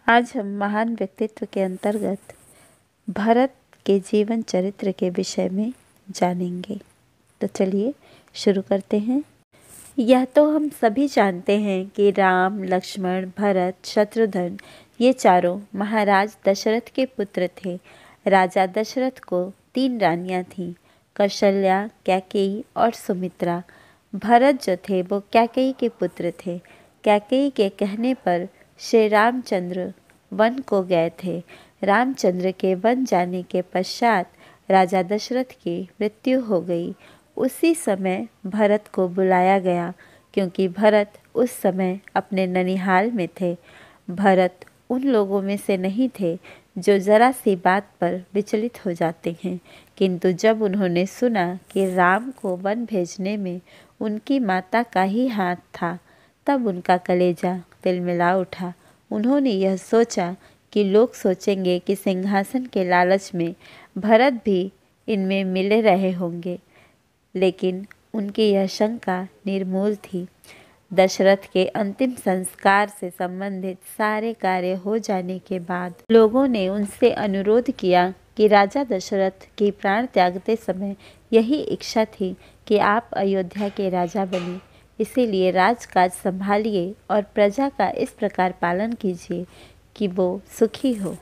आज हम महान व्यक्तित्व के अंतर्गत भरत के जीवन चरित्र के विषय में जानेंगे। तो चलिए शुरू करते हैं। यह तो हम सभी जानते हैं कि राम, लक्ष्मण, भरत, शत्रुघ्न ये चारों महाराज दशरथ के पुत्र थे। राजा दशरथ को 3 रानियां थीं, कौशल्या, कैकेयी और सुमित्रा। भरत जो थे वो कैकेयी के पुत्र थे। कैकेयी के कहने पर श्री रामचंद्र वन को गए थे। रामचंद्र के वन जाने के पश्चात राजा दशरथ की मृत्यु हो गई। उसी समय भरत को बुलाया गया, क्योंकि भरत उस समय अपने ननिहाल में थे। भरत उन लोगों में से नहीं थे जो जरा सी बात पर विचलित हो जाते हैं, किंतु जब उन्होंने सुना कि राम को वन भेजने में उनकी माता का ही हाथ था, तब उनका कलेजा तिलमिला उठा। उन्होंने यह सोचा कि लोग सोचेंगे कि सिंहासन के लालच में भरत भी इनमें मिले रहे होंगे, लेकिन उनकी यह शंका निर्मूल थी। दशरथ के अंतिम संस्कार से संबंधित सारे कार्य हो जाने के बाद लोगों ने उनसे अनुरोध किया कि राजा दशरथ की प्राण त्यागते समय यही इच्छा थी कि आप अयोध्या के राजा बने। इसीलिए राजकाज संभालिए और प्रजा का इस प्रकार पालन कीजिए कि वो सुखी हो।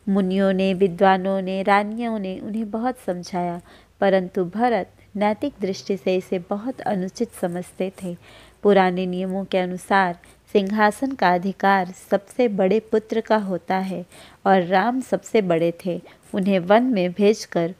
मुनियों ने, विद्वानों ने, रानियों ने उन्हें बहुत समझाया, परंतु भरत नैतिक दृष्टि से इसे बहुत अनुचित समझते थे। पुराने नियमों के अनुसार सिंहासन का अधिकार सबसे बड़े पुत्र का होता है और राम सबसे बड़े थे। उन्हें वन में भेजकर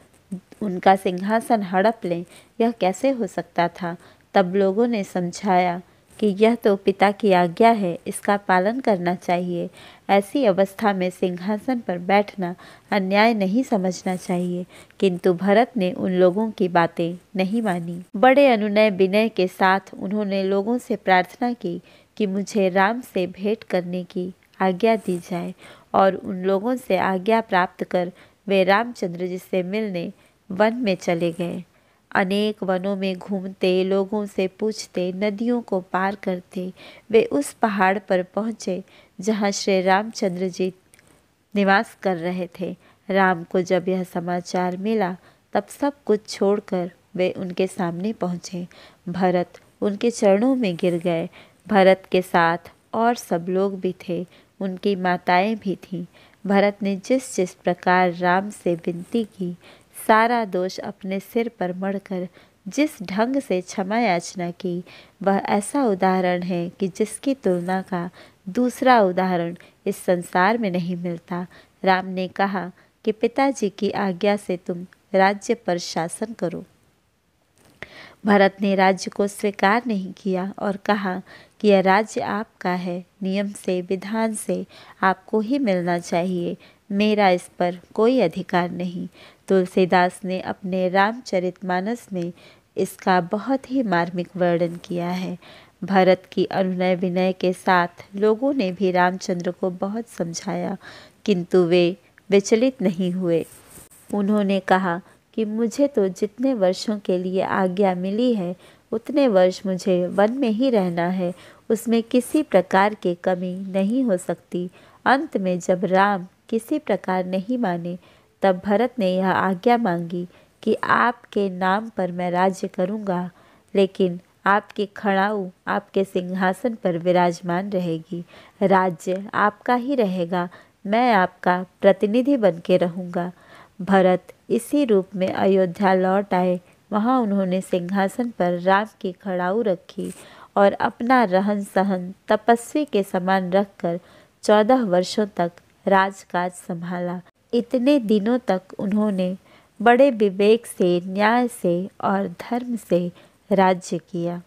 उनका सिंहासन हड़प लें, यह कैसे हो सकता था। तब लोगों ने समझाया कि यह तो पिता की आज्ञा है, इसका पालन करना चाहिए। ऐसी अवस्था में सिंहासन पर बैठना अन्याय नहीं समझना चाहिए, किंतु भरत ने उन लोगों की बातें नहीं मानी। बड़े अनुनय विनय के साथ उन्होंने लोगों से प्रार्थना की कि मुझे राम से भेंट करने की आज्ञा दी जाए, और उन लोगों से आज्ञा प्राप्त कर वे रामचंद्र जी से मिलने वन में चले गए। अनेक वनों में घूमते, लोगों से पूछते, नदियों को पार करते वे उस पहाड़ पर पहुँचे जहाँ श्री रामचंद्र जी निवास कर रहे थे। राम को जब यह समाचार मिला, तब सब कुछ छोड़कर वे उनके सामने पहुँचे। भरत उनके चरणों में गिर गए। भरत के साथ और सब लोग भी थे, उनकी माताएं भी थीं। भरत ने जिस जिस प्रकार राम से विनती की, सारा दोष अपने सिर पर मढ़कर जिस ढंग से क्षमा याचना की, वह ऐसा उदाहरण है कि जिसकी तुलना का दूसरा उदाहरण इस संसार में नहीं मिलता। राम ने कहा कि पिताजी की आज्ञा से तुम राज्य पर शासन करो। भरत ने राज्य को स्वीकार नहीं किया और कहा कि यह राज्य आपका है, नियम से, विधान से आपको ही मिलना चाहिए, मेरा इस पर कोई अधिकार नहीं। तुलसीदास ने अपने रामचरितमानस में इसका बहुत ही मार्मिक वर्णन किया है। भरत की अनुनय विनय के साथ लोगों ने भी रामचंद्र को बहुत समझाया, किंतु वे विचलित नहीं हुए। उन्होंने कहा कि मुझे तो जितने वर्षों के लिए आज्ञा मिली है, उतने वर्ष मुझे वन में ही रहना है, उसमें किसी प्रकार की कमी नहीं हो सकती। अंत में जब राम किसी प्रकार नहीं माने, तब भरत ने यह आज्ञा मांगी कि आपके नाम पर मैं राज्य करूँगा, लेकिन आपकी खड़ाऊ आपके सिंहासन पर विराजमान रहेगी। राज्य आपका ही रहेगा, मैं आपका प्रतिनिधि बन के रहूँगा। भरत इसी रूप में अयोध्या लौट आए। वहाँ उन्होंने सिंहासन पर राम की खड़ाऊ रखी और अपना रहन सहन तपस्वी के समान रखकर 14 वर्षों तक राजकाज संभाला। इतने दिनों तक उन्होंने बड़े विवेक से, न्याय से और धर्म से राज्य किया।